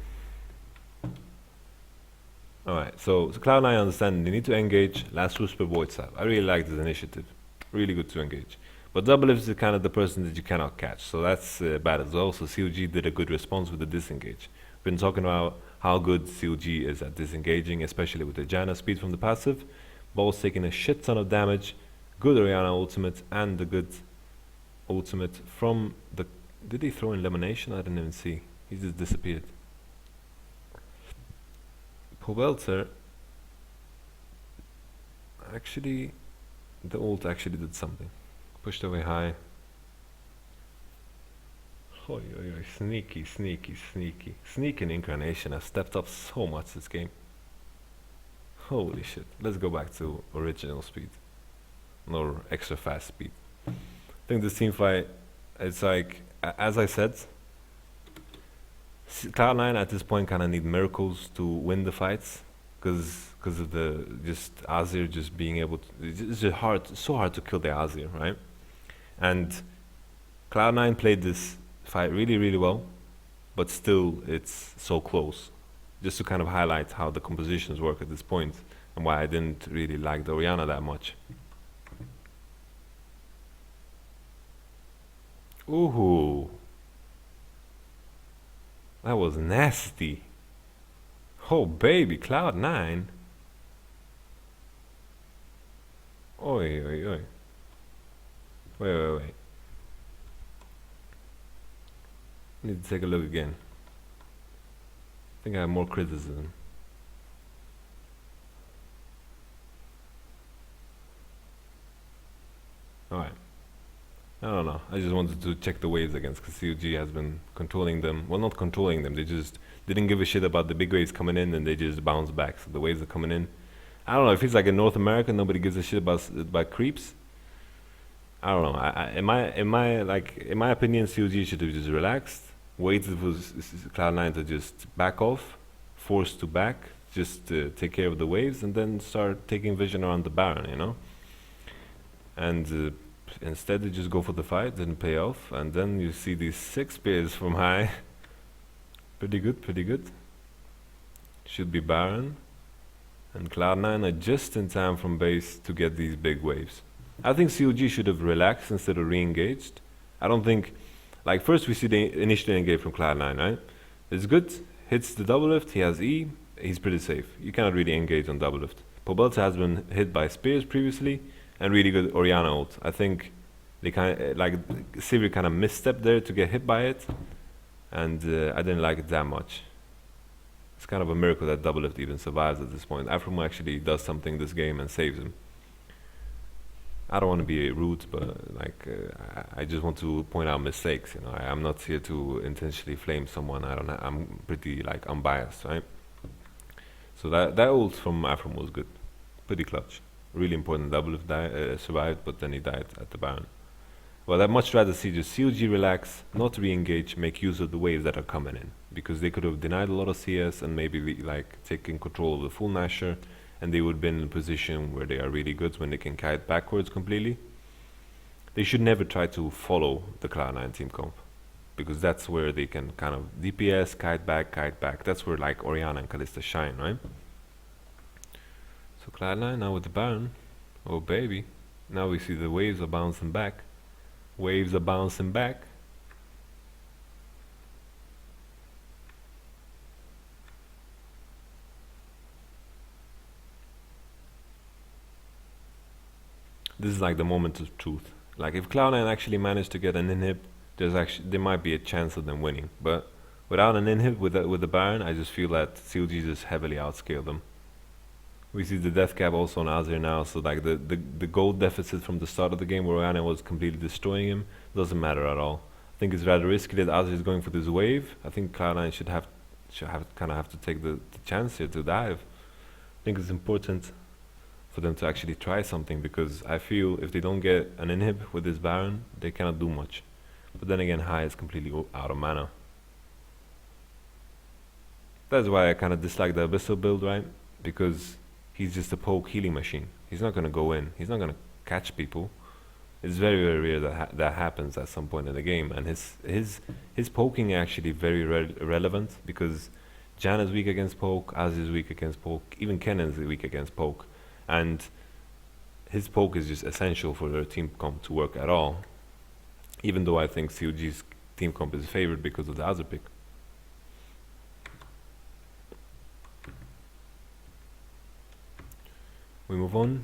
Alright, so Cloud9 understand they need to engage Last Whisper Void Staff. I really like this initiative. Really good to engage. But Doublelift is kind of the person that you cannot catch, so that's bad as well. So CLG did a good response with the disengage. Been talking about how good CLG is at disengaging, especially with the Janna speed from the passive. Ball's taking a shit ton of damage, good Orianna ultimate, and the good ultimate from the... Did he throw in elimination? I didn't even see. He just disappeared. Pobelter... Actually, the ult actually did something. Pushed away high. Oi, oi, oi, sneaky, sneaky, sneaky. Sneak and Incarnation have stepped up so much this game. Holy shit. Let's go back to original speed. Or extra fast speed. I think this team fight, it's like, as I said, Cloud9 at this point kind of need miracles to win the fights. Because of the just Azir just being able to, it's just hard, so hard to kill the Azir, right? And Cloud9 played this fight really, really well, but still it's so close. Just to kind of highlight how the compositions work at this point and why I didn't really like the Orianna that much. Ooh, that was nasty. Oh baby, Cloud9. Oi, oi, oi. Wait. Need to take a look again. I think I have more criticism. Alright. I don't know. I just wanted to check the waves against, because CLG has been controlling them. Well, not controlling them. They just didn't give a shit about the big waves coming in, and they just bounce back. So the waves are coming in. I don't know. It feels like in North America nobody gives a shit about creeps. I don't know. In my opinion, CLG should have just relaxed, waited for Cloud9 to just back off, forced to back, just to take care of the waves, and then start taking vision around the Baron, you know. And instead they just go for the fight, didn't pay off, and then you see these 6 spears from high. Pretty good, pretty good. Should be Baron. And Cloud9 are just in time from base to get these big waves. I think CLG should have relaxed instead of re-engaged. I don't think... Like, first we see the initial engage from Cloud9, right? It's good, hits the double lift, he has E, he's pretty safe. You cannot really engage on double lift. Pobelter has been hit by spears previously, and really good Orianna ult. I think they kind of, like, Sivir kind of misstepped there to get hit by it, and I didn't like it that much. It's kind of a miracle that double lift even survives at this point. Afromo actually does something this game and saves him. I don't want to be rude, but like I just want to point out mistakes. You know, I'm not here to intentionally flame someone. I'm pretty like unbiased, right? So that ult from Afromo was good, pretty clutch. Really important. Double lift survived, but then he died at the Baron. Well, I'd much rather see just CLG relax, not re-engage, make use of the waves that are coming in, because they could have denied a lot of CS and maybe like taken control of the full Nasher, and they would have been in a position where they are really good when they can kite backwards completely. They should never try to follow the Cloud9 team comp, because that's where they can kind of DPS, kite back. That's where like Orianna and Kalista shine, right? So Cloud9 now with the Baron. Oh baby. Now we see the waves are bouncing back. Waves are bouncing back. This is like the moment of truth. Like if Cloud9 actually managed to get an inhib, there might be a chance of them winning. But without an inhib with the Baron, I just feel that CLG just heavily outscaled them. We see the death cap also on Azir now, so like the gold deficit from the start of the game where Orianna was completely destroying him doesn't matter at all. I think it's rather risky that Azir is going for this wave. I think Cloud9 should kind of have to take the chance here to dive. I think it's important for them to actually try something, because I feel if they don't get an inhib with this Baron, they cannot do much. But then again, High is completely out of mana. That's why I kind of dislike the Abyssal build, right? Because he's just a poke healing machine. He's not going to go in. He's not going to catch people. It's very, very rare that that happens at some point in the game. And his poking actually very relevant, because Jan is weak against poke, Az is weak against poke, even Kennen is weak against poke. And his poke is just essential for their team comp to work at all. Even though I think CLG's team comp is favored because of the Azir pick. We move on.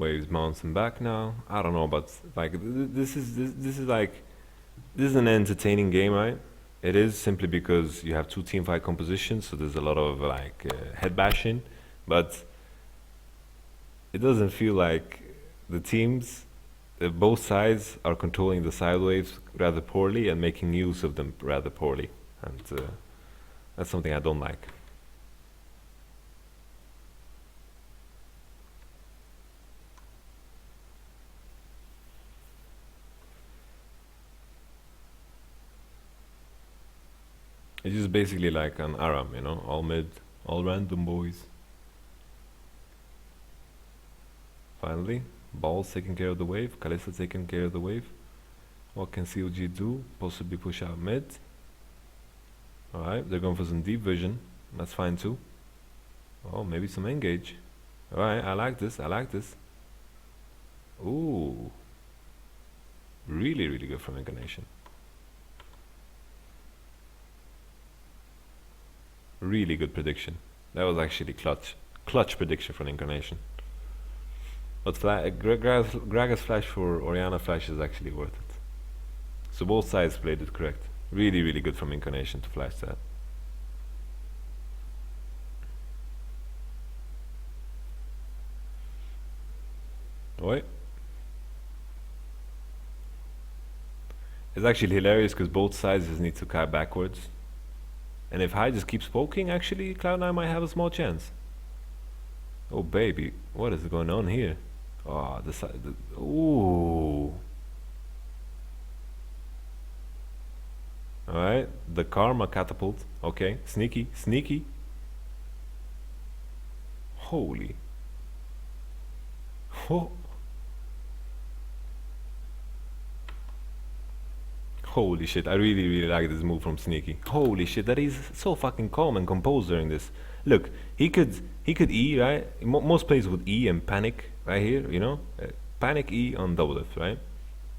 Waves bouncing back now. I don't know, but like this is an entertaining game, right? It is simply because you have two team fight compositions, so there's a lot of like head bashing, but it doesn't feel like the teams, both sides are controlling the side waves rather poorly and making use of them rather poorly, and that's something I don't like. It's just basically like an Aram, you know, all mid, all random boys. Finally, Ball's taking care of the wave, Kalista taking care of the wave. What can CLG do? Possibly push out mid. Alright, they're going for some deep vision. That's fine too. Oh, maybe some engage. Alright, I like this, I like this. Ooh. Really, really good from Incarnation. Really good prediction. That was actually clutch. Clutch prediction from Incarnation. But Gragas flash for Orianna flash is actually worth it. So both sides played it correct. Really, really good from Incarnation to flash that. Wait. It's actually hilarious because both sides just need to kite backwards. And if High just keeps poking, actually Cloud9 might have a small chance. Oh baby, what is going on here? Oh, the side. Ooh. Alright, the Karma catapult. Okay, sneaky, sneaky. Holy. Oh. Holy shit, I really, really like this move from Sneaky. Holy shit, that is so fucking calm and composed during this. Look, he could E, right? Most players would E and panic right here, you know? Panic E on double lift, right?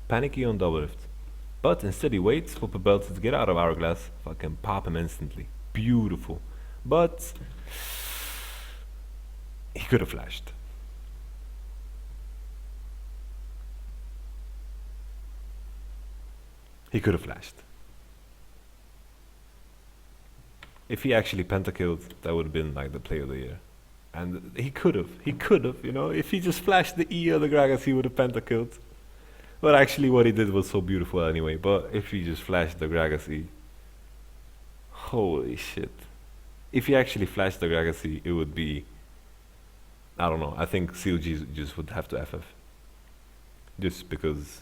Panic E on double lift. But instead he waits for Pebelter to get out of Hourglass, fucking pop him instantly. Beautiful. But he could have flashed. He could have flashed. If he actually pentakilled, that would have been like the play of the year. And he could have, you know, if he just flashed the E or the Gragas, he would have pentakilled. But actually what he did was so beautiful anyway, but if he just flashed the Gragas E, holy shit. If he actually flashed the Gragas E, it would be, I don't know, I think CLG just would have to FF. Just because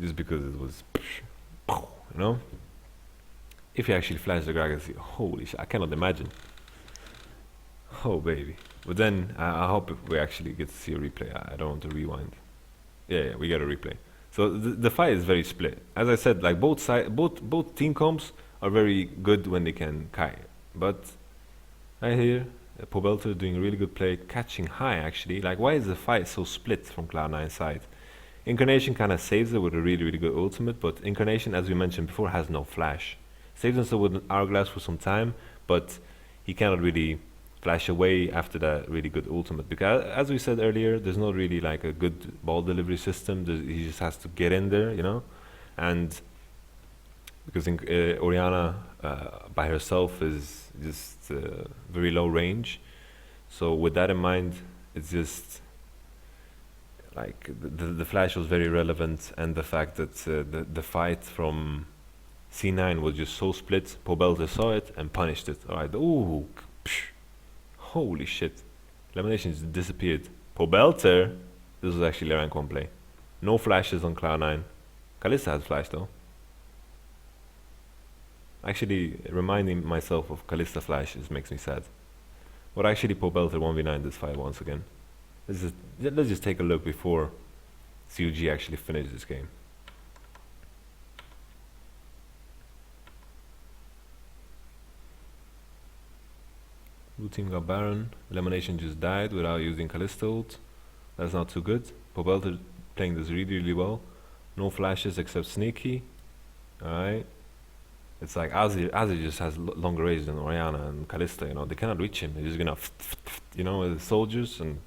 it was, you know? If he actually flashed the Gragas, holy shit, I cannot imagine. Oh baby. But then I hope we actually get to see a replay. I don't want to rewind. Yeah, we get a replay. So the fight is very split. As I said, like both team comps are very good when they can kite. But right here, Pobelter doing a really good play, catching High actually. Like why is the fight so split from Cloud9's side? Incarnation kind of saves it with a really, really good ultimate, but Incarnation, as we mentioned before, has no flash. Saves himself with an Hourglass for some time, but he cannot really flash away after that really good ultimate. Because, as we said earlier, there's not really like a good ball delivery system. He just has to get in there, you know? And because Orianna by herself is just very low range. So with that in mind, it's just like the flash was very relevant, and the fact that the fight from C9 was just so split. Pobelter saw it and punished it. Alright, ooh, psh, holy shit. Elimination just disappeared. Pobelter, this was actually a rank 1 play. No flashes on Cloud9. Kalista has flash though. Actually, reminding myself of Kalista flashes makes me sad. But actually Pobelter 1v9 this fight once again. Let's just take a look before CLG actually finishes this game. Blue team got Baron. Elimination just died without using Kalista ult. That's not too good. Pobelter playing this really, really well. No flashes except Sneaky. Alright. It's like Azir just has longer range than Orianna and Kalista, you know. They cannot reach him. They're just gonna, you know, with the soldiers, and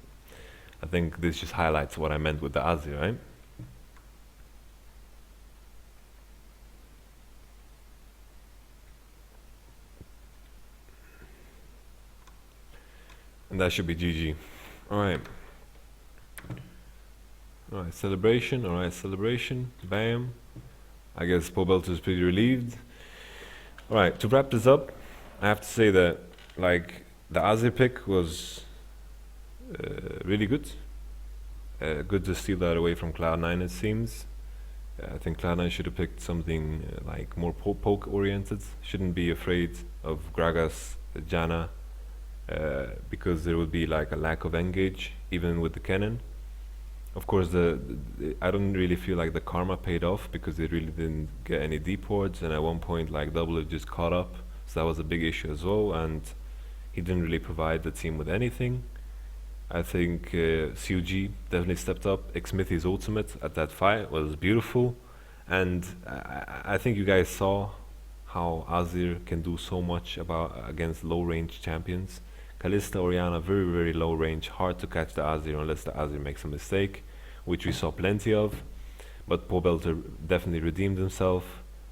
I think this just highlights what I meant with the Azir, right? And that should be GG. Alright. Alright, celebration. Alright, celebration. Bam. I guess Pobelter is pretty relieved. Alright, to wrap this up, I have to say that, like, the Azir pick was really good. Good to steal that away from Cloud9, it seems. I think Cloud9 should have picked something like more poke oriented. Shouldn't be afraid of Gragas, Janna, because there would be like a lack of engage even with the cannon. Of course, I don't really feel like the karma paid off because they really didn't get any deep wards, and at one point like W just caught up, so that was a big issue as well, and he didn't really provide the team with anything. I think CLG definitely stepped up. Xmithy's ultimate at that fight was beautiful, and I think you guys saw how Azir can do so much against low range champions. Kalista, Orianna, very, very low range, hard to catch the Azir unless the Azir makes a mistake, which we saw plenty of. But Pobelter definitely redeemed himself.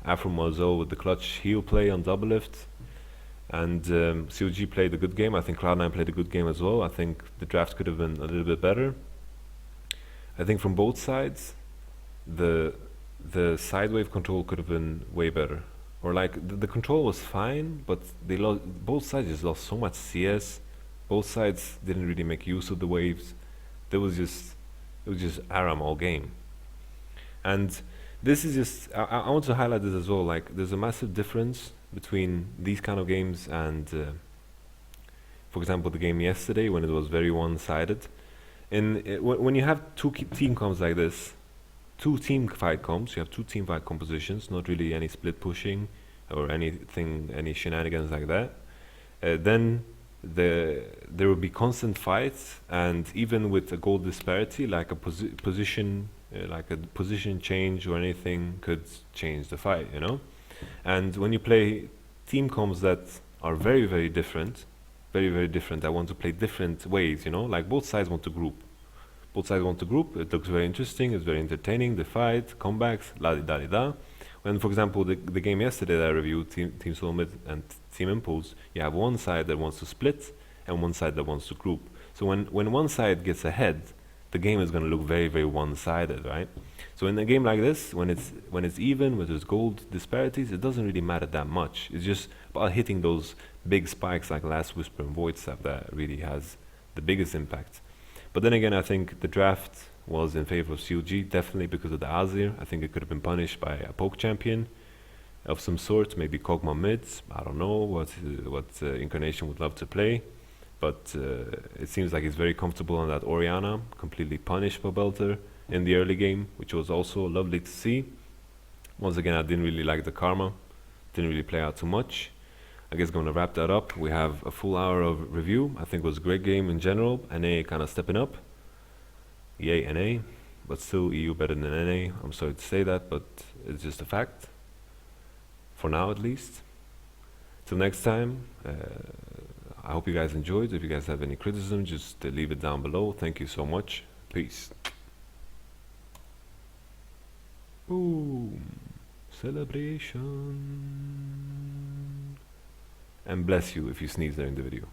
Afro with the clutch heal play on double lift. And CLG played a good game. I think Cloud9 played a good game as well. I think the draft could have been a little bit better. I think from both sides, the side wave control could have been way better. Or like the control was fine, but they both sides just lost so much CS. Both sides didn't really make use of the waves. It was just Aram all game. And this is just I want to highlight this as well. Like there's a massive difference between these kind of games and, for example, the game yesterday when it was very one-sided. When you have two team comps like this, two team fight comps, you have two team fight compositions, not really any split pushing or any shenanigans like that, then there will be constant fights, and even with a goal disparity, like a position change or anything could change the fight, you know. And when you play team comps that are very, very different, that want to play different ways, you know, like both sides want to group. It looks very interesting, it's very entertaining, the fight, comebacks, la-di-da-di-da. When, for example, the game yesterday that I reviewed, Team Solomid and Team Impulse, you have one side that wants to split and one side that wants to group. So when one side gets ahead, the game is going to look very, very one-sided, right? So in a game like this, when it's even, when there's gold disparities, it doesn't really matter that much. It's just about hitting those big spikes like Last Whisper and Void Step that really has the biggest impact. But then again, I think the draft was in favor of CLG, definitely because of the Azir. I think it could have been punished by a poke champion of some sort, maybe Kog'Maw mids. I don't know what Incarnation would love to play, but it seems like he's very comfortable on that Orianna, completely punished Pobelter in the early game, which was also lovely to see. Once again, I didn't really like the karma, didn't really play out too much. I guess going to wrap that up. We have a full hour of review. I think it was a great game in general. NA kind of stepping up. Yay NA, but still EU better than NA. I'm sorry to say that, but it's just a fact. For now, at least. Till next time, I hope you guys enjoyed. If you guys have any criticism, just leave it down below. Thank you so much. Peace. Boom. Celebration. And bless you if you sneeze during the video.